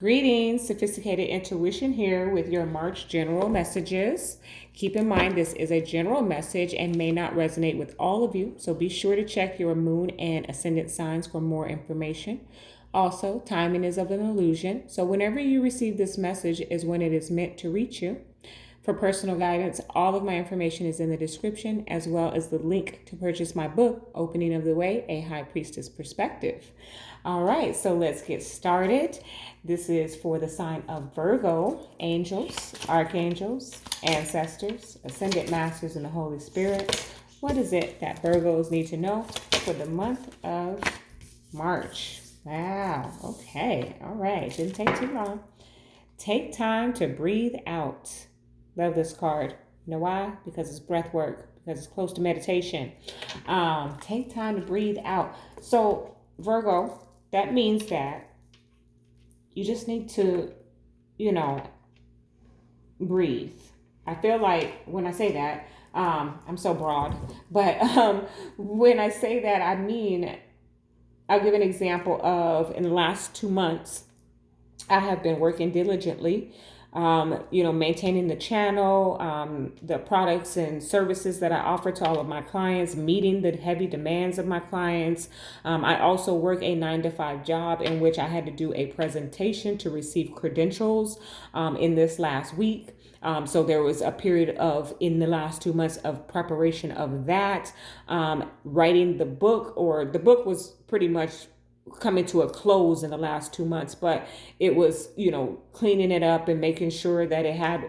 Greetings, Sophisticated Intuition here with your March general messages. Keep in mind this is a general message and may not resonate with all of you, so be sure to check your moon and ascendant signs for more information. Also, timing is of an illusion, so whenever you receive this message is when it is meant to reach you. For personal guidance, all of my information is in the description, as well as the link to purchase my book, Opening of the Way, A High Priestess Perspective. All right, so let's get started. This is for the sign of Virgo, angels, archangels, ancestors, ascended masters, and the Holy Spirit. What is it that Virgos need to know for the month of March? Wow, okay, all right, didn't take too long. Take time to breathe out. Love this card. You know why? Because it's breath work, because it's close to meditation. Take time to breathe out. So, Virgo, that means that you just need to, breathe. I feel like when I say that, I'm so broad, but when I say that, I mean, I'll give an example of in the last 2 months, I have been working diligently, maintaining the channel, the products and services that I offer to all of my clients, meeting the heavy demands of my clients. I also work a 9-to-5 job in which I had to do a presentation to receive credentials in this last week. So there was a period in the last 2 months of preparation of that, writing the book, or the book was pretty much coming to a close in the last 2 months, but it was, cleaning it up and making sure that it had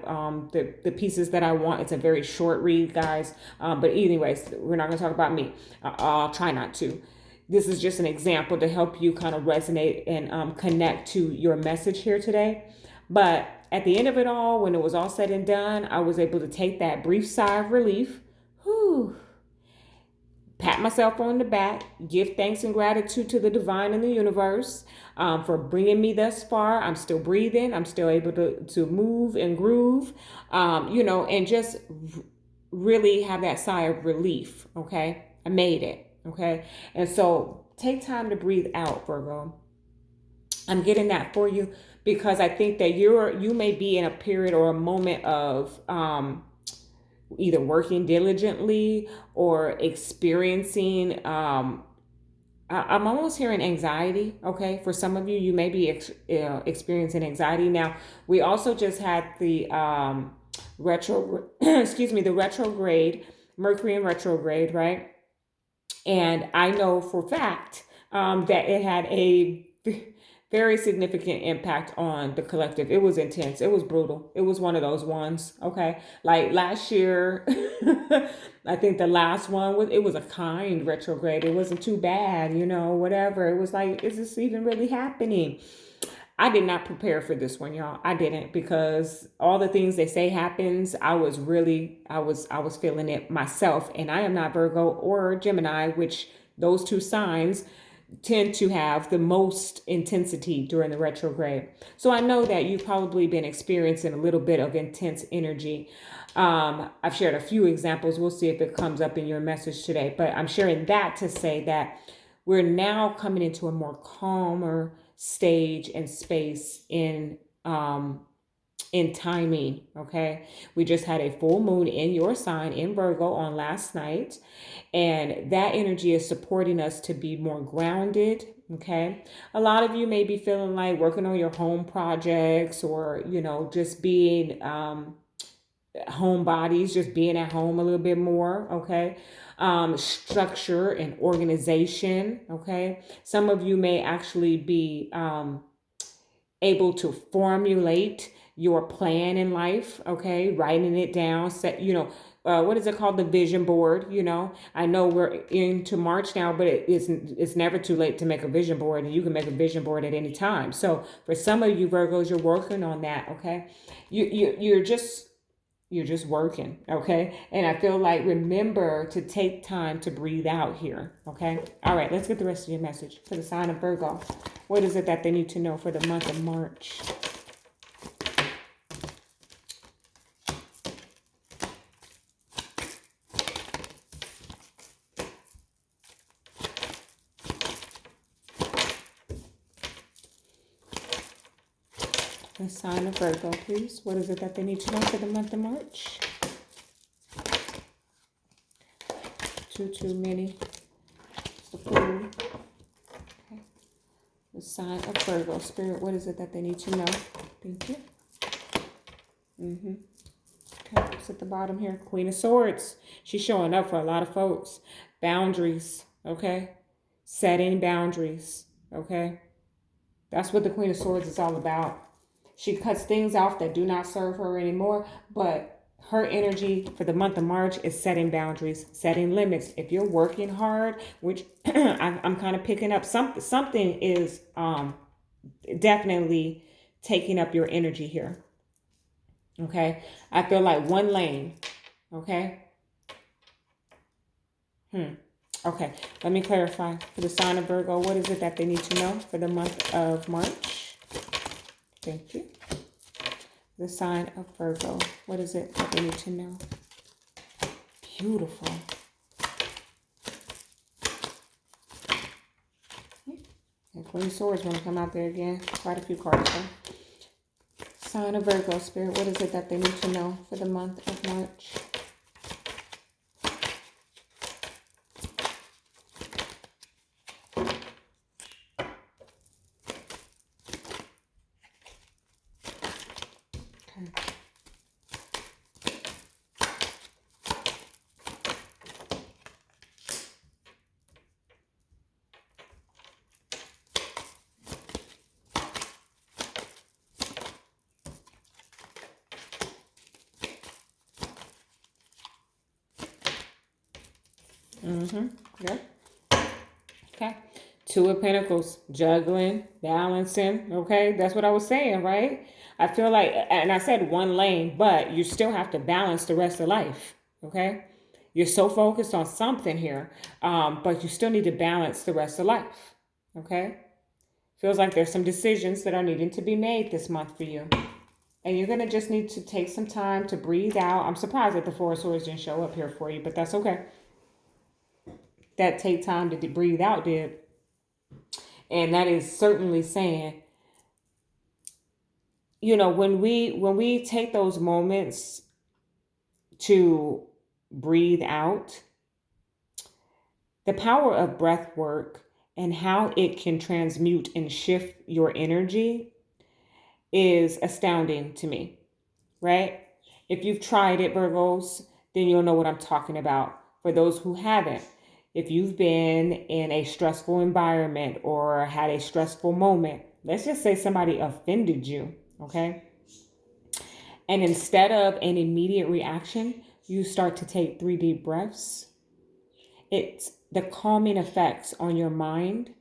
the pieces that I want. It's a very short read, guys. But anyways, we're not going to talk about me. I'll try not to. This is just an example to help you kind of resonate and connect to your message here today. But at the end of it all, when it was all said and done, I was able to take that brief sigh of relief. Whew. Pat myself on the back, give thanks and gratitude to the divine and the universe for bringing me thus far. I'm still breathing. I'm still able to move and groove, and just really have that sigh of relief. Okay. I made it. Okay. And so take time to breathe out, Virgo. I'm getting that for you because I think that you may be in a period or a moment of, either working diligently or experiencing, I'm almost hearing anxiety. Okay. For some of you, you may be experiencing anxiety. Now, we also just had the the retrograde, Mercury in retrograde, right? And I know for fact that it had a very significant impact on the collective. It was intense. It was brutal. It was one of those ones. Okay. Like last year, I think the last one it was a kind retrograde. It wasn't too bad, whatever. It was like, is this even really happening? I did not prepare for this one, y'all. I didn't, because all the things they say happens. I was feeling it myself, and I am not Virgo or Gemini, which those two signs tend to have the most intensity during the retrograde. So I know that you've probably been experiencing a little bit of intense energy. I've shared a few examples. We'll see if it comes up in your message today, but I'm sharing that to say that we're now coming into a more calmer stage and space in timing. Okay. We just had a full moon in your sign in Virgo on last night, and that energy is supporting us to be more grounded. Okay. A lot of you may be feeling like working on your home projects, or, just being, homebodies, just being at home a little bit more. Okay. Structure and organization. Okay. Some of you may actually be, able to formulate your plan in life. Okay. Writing it down, set, what is it called? The vision board. I know we're into March now, but it's never too late to make a vision board, and you can make a vision board at any time. So for some of you Virgos, you're working on that. Okay. You're just working. Okay. And I feel like, remember to take time to breathe out here. Okay. All right. Let's get the rest of your message for the sign of Virgo. What is it that they need to know for the month of March? The sign of Virgo, please. What is it that they need to know for the month of March? Too many. It's the Fool. Okay. The sign of Virgo. Spirit, what is it that they need to know? Thank you. Okay, it's at the bottom here. Queen of Swords. She's showing up for a lot of folks. Boundaries, okay? Setting boundaries, okay? That's what the Queen of Swords is all about. She cuts things off that do not serve her anymore, but her energy for the month of March is setting boundaries, setting limits. If you're working hard, which I'm kind of picking up, something is definitely taking up your energy here. Okay, I feel like one lane. Okay. Okay, let me clarify. For the sign of Virgo, what is it that they need to know for the month of March? Thank you. The sign of Virgo, what is it that they need to know? Beautiful. And Queen of Swords want to come out there again. Quite a few cards though. Sign of Virgo, Spirit, what is it that they need to know for the month of March? Yep. Okay. Two of Pentacles, juggling, balancing. Okay. That's what I was saying, right? I feel like, and I said one lane, but you still have to balance the rest of life. Okay. You're so focused on something here, but you still need to balance the rest of life. Okay. Feels like there's some decisions that are needing to be made this month for you. And you're going to just need to take some time to breathe out. I'm surprised that the Four of Swords didn't show up here for you, but that's okay. That take time to breathe out did. And that is certainly saying, you know, when we take those moments to breathe out, the power of breath work and how it can transmute and shift your energy is astounding to me, right? If you've tried it, Virgos, then you'll know what I'm talking about. For those who haven't, if you've been in a stressful environment or had a stressful moment, let's just say somebody offended you, okay? And instead of an immediate reaction, you start to take 3 deep breaths. It's the calming effects on your mind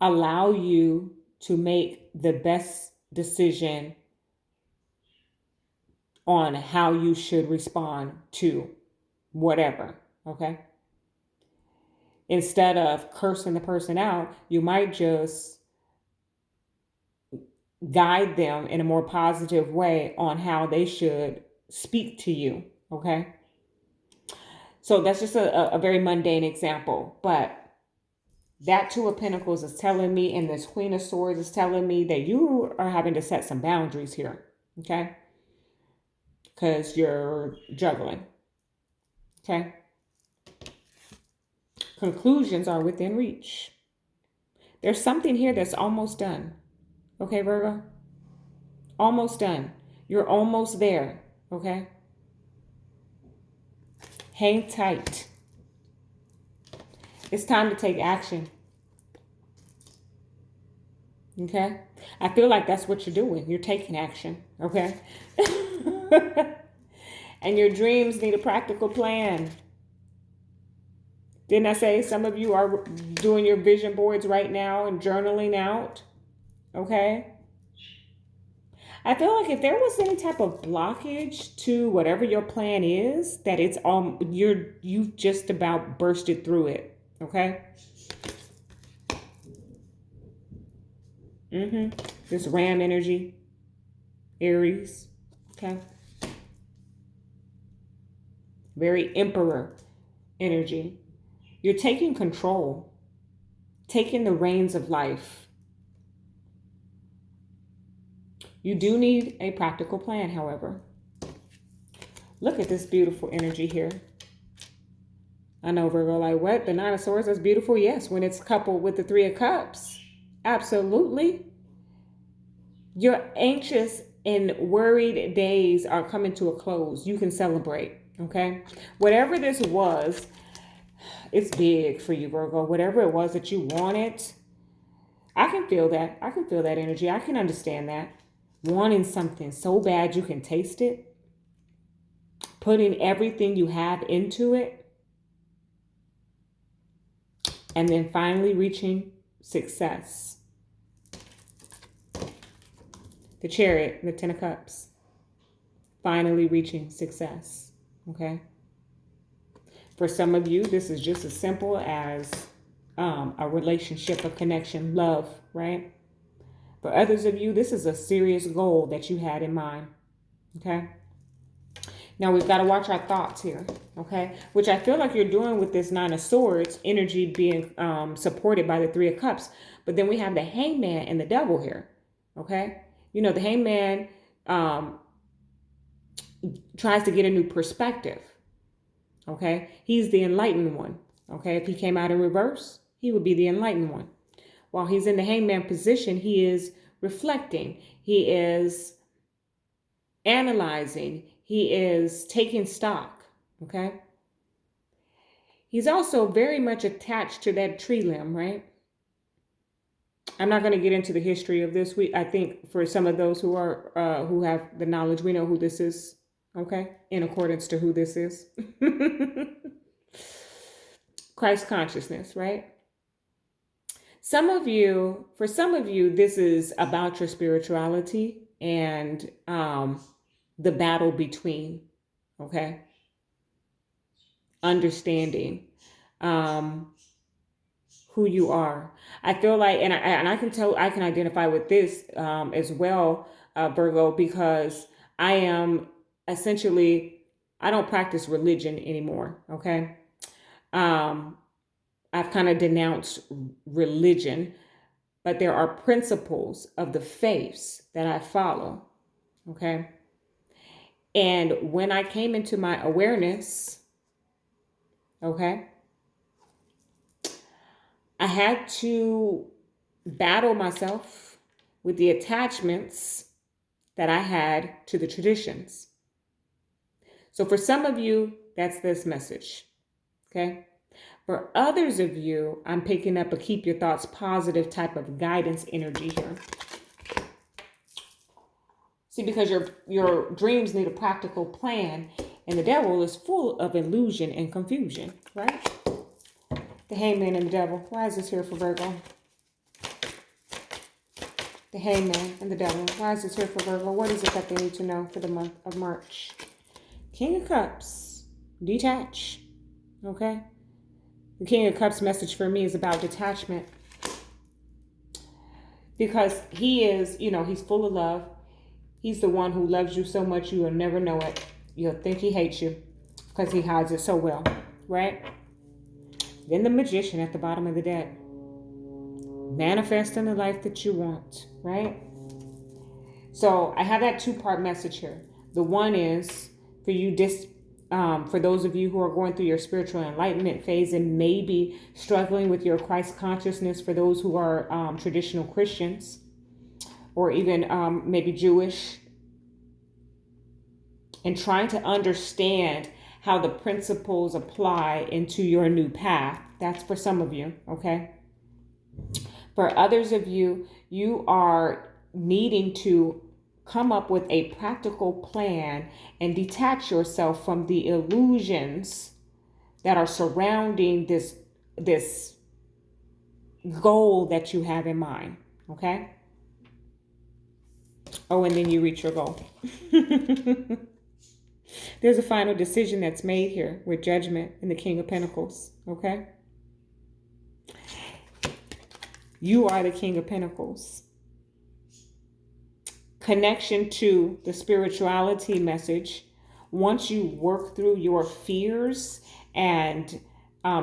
allow you to make the best decision on how you should respond to whatever, okay? Instead of cursing the person out, you might just guide them in a more positive way on how they should speak to you, okay? So that's just a very mundane example, but that Two of Pentacles is telling me, and this Queen of Swords is telling me that you are having to set some boundaries here, okay? Because you're juggling, okay? Conclusions are within reach. There's something here that's almost done. Okay, Virgo? Almost done. You're almost there. Okay? Hang tight. It's time to take action. Okay? I feel like that's what you're doing. You're taking action. Okay? And your dreams need a practical plan. Didn't I say some of you are doing your vision boards right now and journaling out? Okay? I feel like if there was any type of blockage to whatever your plan is, that it's all you've just about bursted through it. Okay? This Ram energy. Aries. Okay? Very Emperor energy. You're taking control. Taking the reins of life. You do need a practical plan, however. Look at this beautiful energy here. I know Virgo, like, what? The Nine of Swords is beautiful? Yes, when it's coupled with the Three of Cups. Absolutely. Your anxious and worried days are coming to a close. You can celebrate, okay? Whatever this was, it's big for you, Virgo. Whatever it was that you wanted, I can feel that. I can feel that energy. I can understand that. Wanting something so bad you can taste it. Putting everything you have into it. And then finally reaching success. The Chariot, the Ten of Cups. Finally reaching success. Okay? For some of you, this is just as simple as a relationship, a connection, love, right? For others of you, this is a serious goal that you had in mind. Okay? Now we've got to watch our thoughts here, okay? Which I feel like you're doing with this Nine of Swords, energy being supported by the Three of Cups. But then we have the Hangman and the Devil here, okay? You know, the Hangman tries to get a new perspective, okay? He's the enlightened one, okay? If he came out in reverse, he would be the enlightened one. While he's in the Hangman position, he is reflecting. He is analyzing. He is taking stock, okay? He's also very much attached to that tree limb, right? I'm not going to get into the history of this. I think for some of those who are who have the knowledge, we know who this is, okay? In accordance to who this is. Christ consciousness, right? For some of you, this is about your spirituality and the battle between, okay? Understanding who you are. I feel like, and I can tell, I can identify with this as well, Virgo, because I am essentially, I don't practice religion anymore, okay? I've kind of denounced religion, but there are principles of the faiths that I follow, okay? And when I came into my awareness, okay, I had to battle myself with the attachments that I had to the traditions. So for some of you, that's this message, okay? For others of you, I'm picking up a keep your thoughts positive type of guidance energy here. See, because your dreams need a practical plan, and the devil is full of illusion and confusion, right? The Hangman and the Devil. Why is this here for Virgo? The Hangman and the Devil. Why is this here for Virgo? What is it that they need to know for the month of March? King of Cups. Detach. Okay? The King of Cups message for me is about detachment. Because he is, he's full of love. He's the one who loves you so much you will never know it. You'll think he hates you because he hides it so well, right? Then the Magician at the bottom of the deck. Manifesting the life that you want, right? So I have that two-part message here. The one is for you, for those of you who are going through your spiritual enlightenment phase and maybe struggling with your Christ consciousness, for those who are traditional Christians or even maybe Jewish, and trying to understand how the principles apply into your new path. That's for some of you, okay? For others of you, you are needing to come up with a practical plan and detach yourself from the illusions that are surrounding this goal that you have in mind, okay? Oh, and then you reach your goal. There's a final decision that's made here with Judgment and the King of Pentacles, okay? You are the King of Pentacles. Connection to the spirituality message. Once you work through your fears and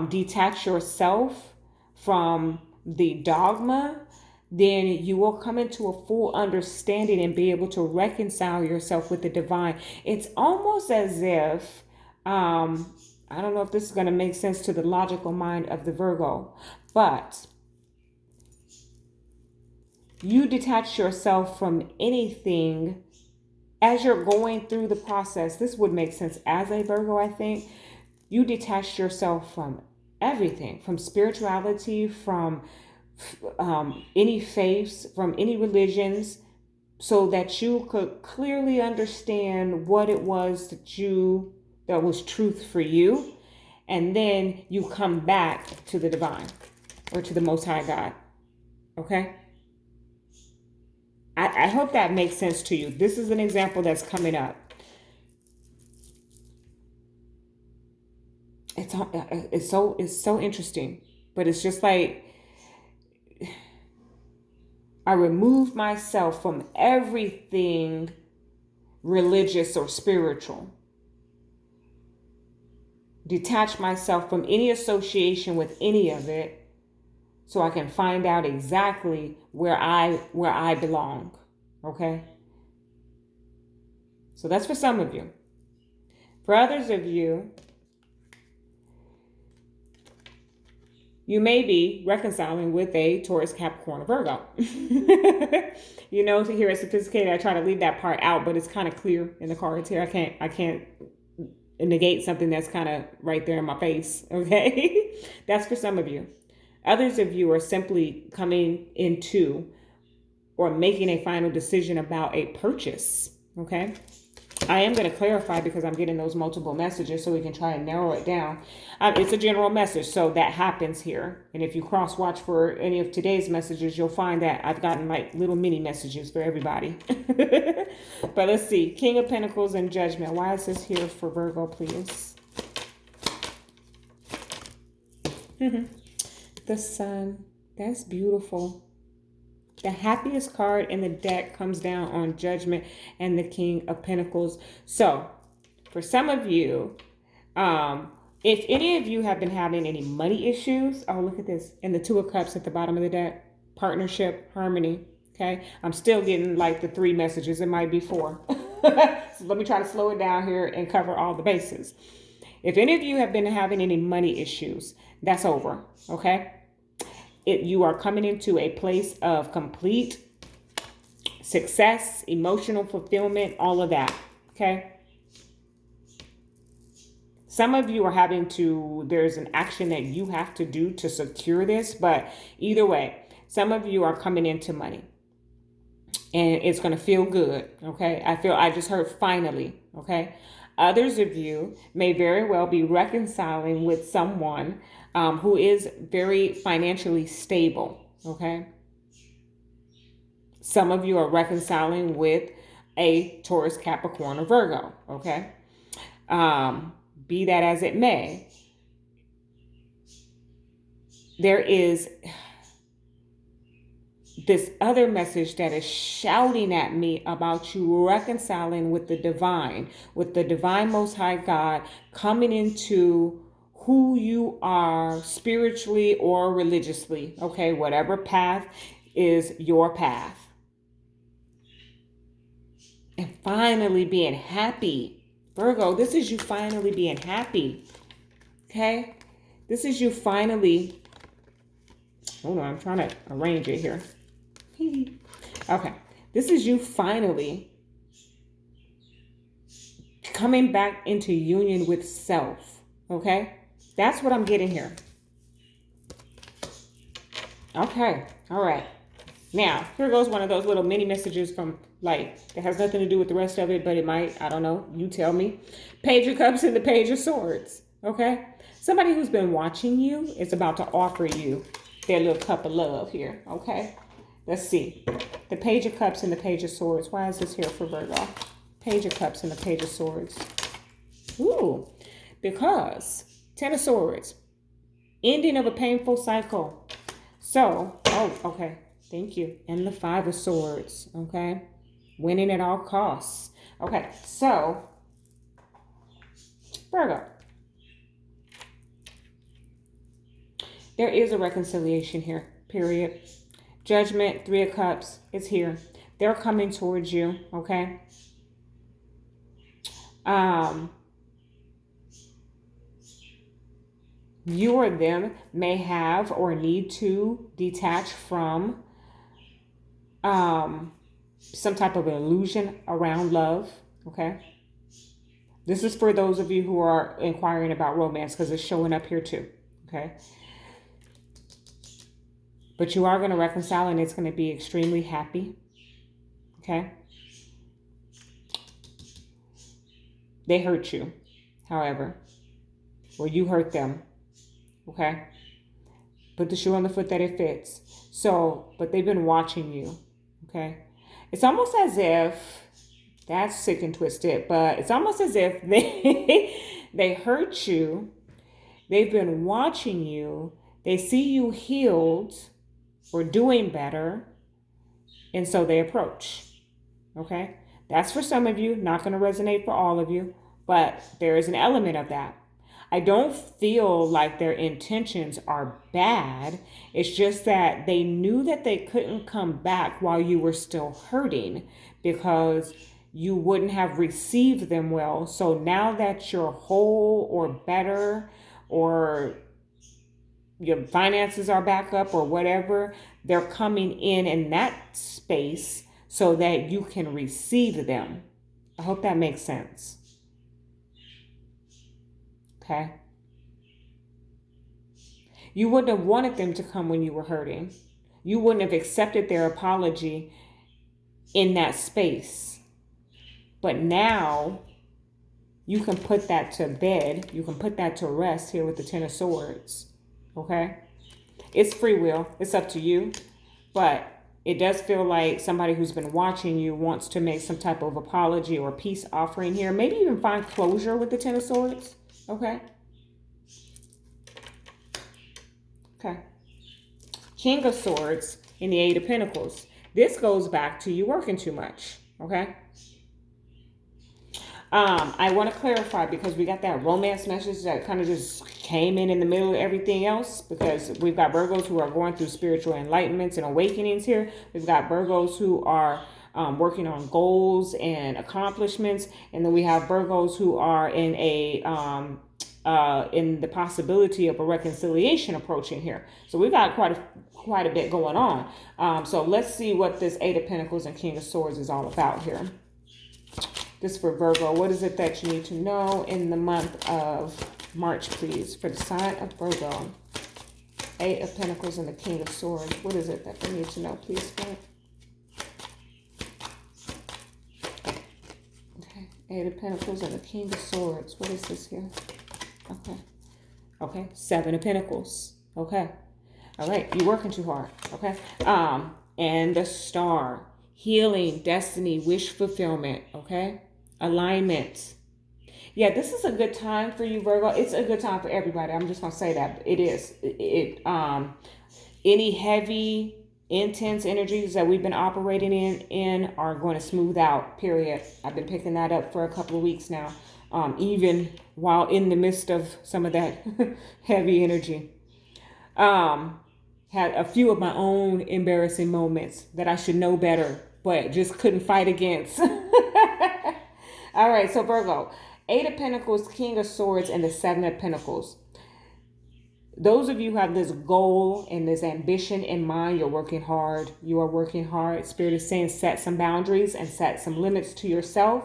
detach yourself from the dogma then you will come into a full understanding and be able to reconcile yourself with the divine. It's almost as if, I don't know if this is going to make sense to the logical mind of the Virgo, but you detach yourself from anything as you're going through the process. This would make sense as a Virgo, I think. You detach yourself from everything, from spirituality, from any faiths, from any religions, so that you could clearly understand what it was that was truth for you. And then you come back to the divine or to the Most High God. Okay? I hope that makes sense to you. This is an example that's coming up. It's so interesting, but it's just like I removed myself from everything religious or spiritual. Detach myself from any association with any of it, so I can find out exactly where I belong. Okay? So that's for some of you. For others of you, you may be reconciling with a Taurus, Capricorn, or Virgo. You know, to hear it sophisticated, I try to leave that part out, but it's kind of clear in the cards here. I can't negate something that's kind of right there in my face. Okay? That's for some of you. Others of you are simply coming into or making a final decision about a purchase. Okay? I am going to clarify because I'm getting those multiple messages so we can try and narrow it down. It's a general message, so that happens here. And if you cross watch for any of today's messages, you'll find that I've gotten like little mini messages for everybody. But let's see. King of Pentacles and Judgment. Why is this here for Virgo, please? The Sun. That's beautiful. The happiest card in the deck comes down on Judgment and the King of Pentacles. So, for some of you, if any of you have been having any money issues, oh, look at this. And the Two of Cups at the bottom of the deck. Partnership, harmony. Okay. I'm still getting like the 3 messages. It might be 4. So let me try to slow it down here and cover all the bases. If any of you have been having any money issues, that's over. Okay. You are coming into a place of complete success, emotional fulfillment, all of that. Okay. Some of you are there's an action that you have to do to secure this, but either way, some of you are coming into money and it's going to feel good. Okay. I just heard finally. Okay. Others of you may very well be reconciling with someone who is very financially stable. Okay. Some of you are reconciling with a Taurus, Capricorn, or Virgo. Okay. Be that as it may, there is this other message that is shouting at me about you reconciling with the divine Most High God, coming into who you are spiritually or religiously. Okay, whatever path is your path. And finally being happy. Virgo, this is you finally being happy. Okay? This is you finally... Hold on, I'm trying to arrange it here. Okay. This is you finally coming back into union with self. Okay? That's what I'm getting here. Okay. All right. Now, here goes one of those little mini messages from, like, that has nothing to do with the rest of it, but it might. I don't know. You tell me. Page of Cups and the Page of Swords. Okay? Somebody who's been watching you is about to offer you their little cup of love here. Okay? Let's see. The Page of Cups and the Page of Swords. Why is this here for Virgo? Page of Cups and the Page of Swords. Ooh. Because 10 of Swords. Ending of a painful cycle. So, oh, okay. Thank you. And the 5 of Swords. Okay? Winning at all costs. Okay. So, Virgo. There is a reconciliation here. Period. Judgment, Three of Cups, is here. They're coming towards you, okay? You or them may have or need to detach from some type of illusion around love, okay? This is for those of you who are inquiring about romance, because it's showing up here too, okay? But you are going to reconcile, and it's going to be extremely happy, okay? They hurt you, however, or you hurt them, okay? Put the shoe on the foot that it fits. So, but they've been watching you, okay? It's almost as if, that's sick and twisted, but it's almost as if they hurt you. They've been watching you. They see you healed or doing better, and so they approach, okay? That's for some of you, not going to resonate for all of you, but there is an element of that. I don't feel like their intentions are bad. It's just that they knew that they couldn't come back while you were still hurting, because you wouldn't have received them well. So now that you're whole or better, or your finances are back up or whatever, they're coming in that space so that you can receive them. I hope that makes sense. Okay? You wouldn't have wanted them to come when you were hurting. You wouldn't have accepted their apology in that space. But now you can put that to bed. You can put that to rest here with the Ten of Swords. Okay? It's free will. It's up to you. But it does feel like somebody who's been watching you wants to make some type of apology or peace offering here. Maybe even find closure with the Ten of Swords. Okay? Okay. King of Swords in the Eight of Pentacles. This goes back to you working too much. Okay? I want to clarify, because we got that romance message that kind of just came in the middle of everything else, because we've got Virgos who are going through spiritual enlightenments and awakenings here. We've got Virgos who are working on goals and accomplishments. And then we have Virgos who are in the possibility of a reconciliation approaching here. So we've got quite a bit going on. So let's see what this Eight of Pentacles and King of Swords is all about here. This for Virgo. What is it that you need to know in the month of March, please, for the sign of Virgo? Eight of Pentacles and the King of Swords. What is it that they need to know, please, Spirit? Okay. Eight of Pentacles and the King of Swords. What is this here? Okay. Okay. Seven of Pentacles. Okay. All right. You're working too hard. Okay. And the Star. Healing, destiny, wish fulfillment. Okay. Alignment. Yeah, this is a good time for you, Virgo. It's a good time for everybody. I'm just going to say that. It is. Any heavy, intense energies that we've been operating in are going to smooth out, period. I've been picking that up for a couple of weeks now, even while in the midst of some of that heavy energy. Had a few of my own embarrassing moments that I should know better, but just couldn't fight against. All right, so Virgo, Eight of Pentacles, King of Swords, and the Seven of Pentacles. Those of you who have this goal and this ambition in mind, you're working hard. You are working hard. Spirit is saying set some boundaries and set some limits to yourself.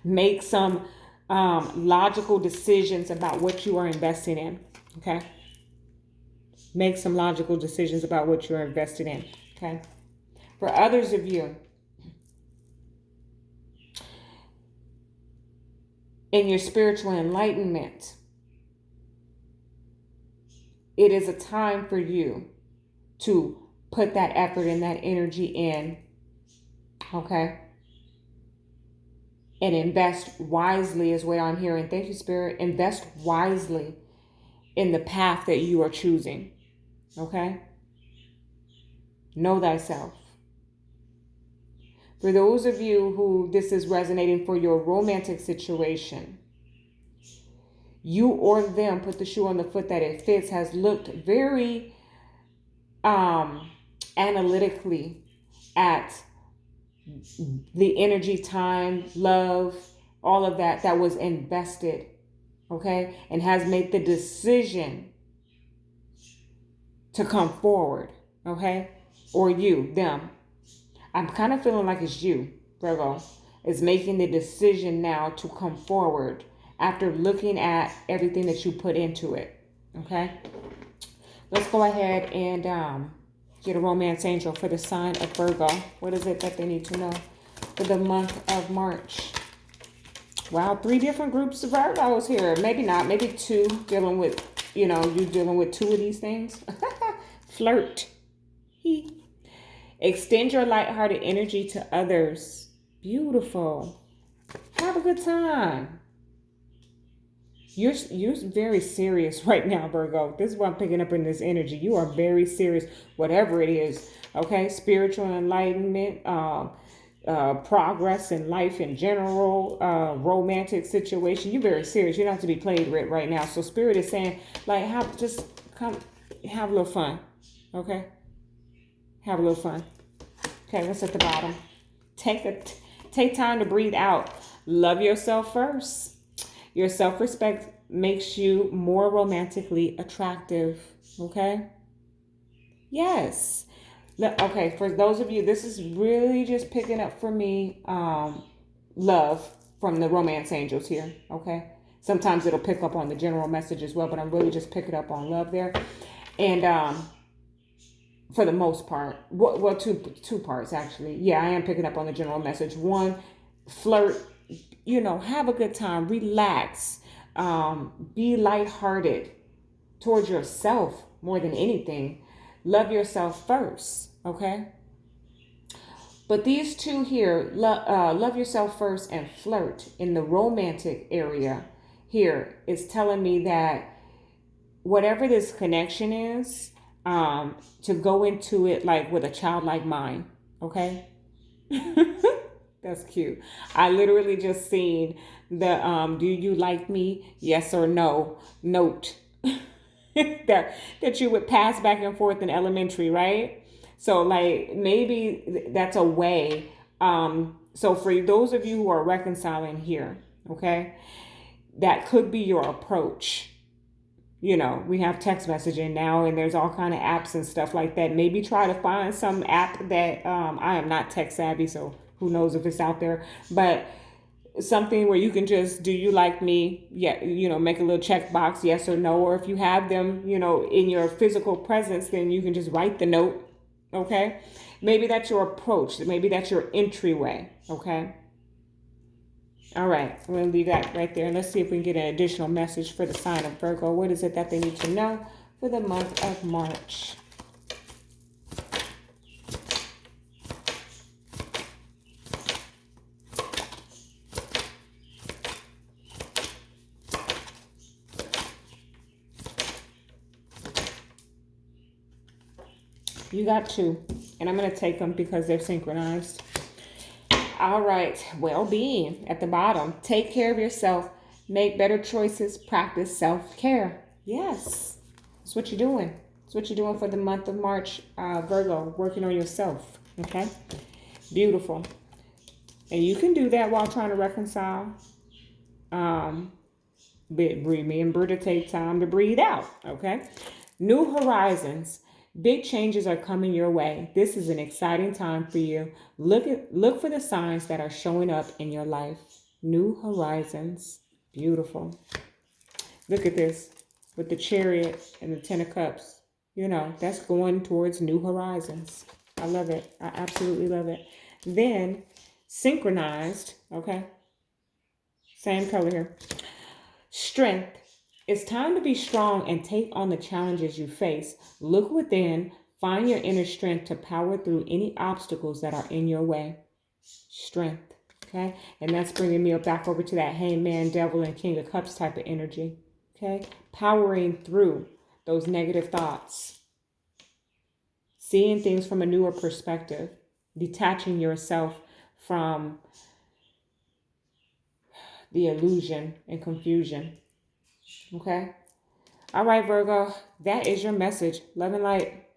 Make some logical decisions about what you are investing in, okay? Make some logical decisions about what you're invested in, okay? For others of you, in your spiritual enlightenment, it is a time for you to put that effort and that energy in, okay? And invest wisely is what I'm hearing. Thank you, Spirit. Invest wisely in the path that you are choosing, okay? Know thyself. For those of you who this is resonating for your romantic situation, you or them, put the shoe on the foot that it fits, has looked very analytically at the energy, time, love, all of that was invested, okay, and has made the decision to come forward, okay, or you, them. I'm kind of feeling like it's you, Virgo, is making the decision now to come forward after looking at everything that you put into it, okay? Let's go ahead and get a romance angel for the sign of Virgo. What is it that they need to know for the month of March? Wow, 3 different groups of Virgos here. Maybe not, maybe 2 dealing with, you dealing with 2 of these things. Flirt. Extend your lighthearted energy to others. Beautiful. Have a good time. You're very serious right now, Virgo. This is what I'm picking up in this energy. You are very serious, whatever it is. Okay, spiritual enlightenment, progress in life in general, romantic situation. You're very serious. You don't have to be played with right now. So Spirit is saying, like, come, have a little fun. Okay, have a little fun. Okay, what's at the bottom? Take time to breathe out. Love yourself first. Your self-respect makes you more romantically attractive. Okay? Yes. Okay, for those of you, this is really just picking up for me love from the romance angels here. Okay? Sometimes it'll pick up on the general message as well, but I'm really just picking up on love there. And for the most part, well, two parts actually. Yeah, I am picking up on the general message. One, flirt. Have a good time, relax, be lighthearted towards yourself more than anything. Love yourself first, okay? But these 2 here, love yourself first and flirt in the romantic area here is telling me that whatever this connection is, to go into it like with a childlike mind, okay? That's cute. I literally just seen the do you like me? Yes or no note that you would pass back and forth in elementary, right? So like maybe that's a way. So for those of you who are reconciling here, okay, that could be your approach. We have text messaging now and there's all kind of apps and stuff like that. Maybe try to find some app that I am not tech savvy, so who knows if it's out there, but something where you can just, do you like me? Yeah, make a little checkbox, yes or no. Or if you have them, in your physical presence, then you can just write the note. Okay. Maybe that's your approach. Maybe that's your entryway. Okay. All right. I'm going to leave that right there. And let's see if we can get an additional message for the sign of Virgo. What is it that they need to know for the month of March? You got 2, and I'm going to take them because they're synchronized. All right, well-being at the bottom. Take care of yourself. Make better choices. Practice self-care. Yes, that's what you're doing. That's what you're doing for the month of March, Virgo, working on yourself, okay? Beautiful. And you can do that while trying to reconcile. Me and Britta take time to breathe out, okay? New horizons. Big changes are coming your way. This is an exciting time for you. Look for the signs that are showing up in your life. New horizons. Beautiful. Look at this with the Chariot and the 10 of Cups. That's going towards new horizons. I love it. I absolutely love it. Then synchronized, okay? Same color here. Strength. It's time to be strong and take on the challenges you face. Look within, find your inner strength to power through any obstacles that are in your way. Strength, okay? And that's bringing me back over to that Hangman, Devil, and King of Cups type of energy, okay? Powering through those negative thoughts. Seeing things from a newer perspective. Detaching yourself from the illusion and confusion. Okay. All right, Virgo, that is your message. Love and light.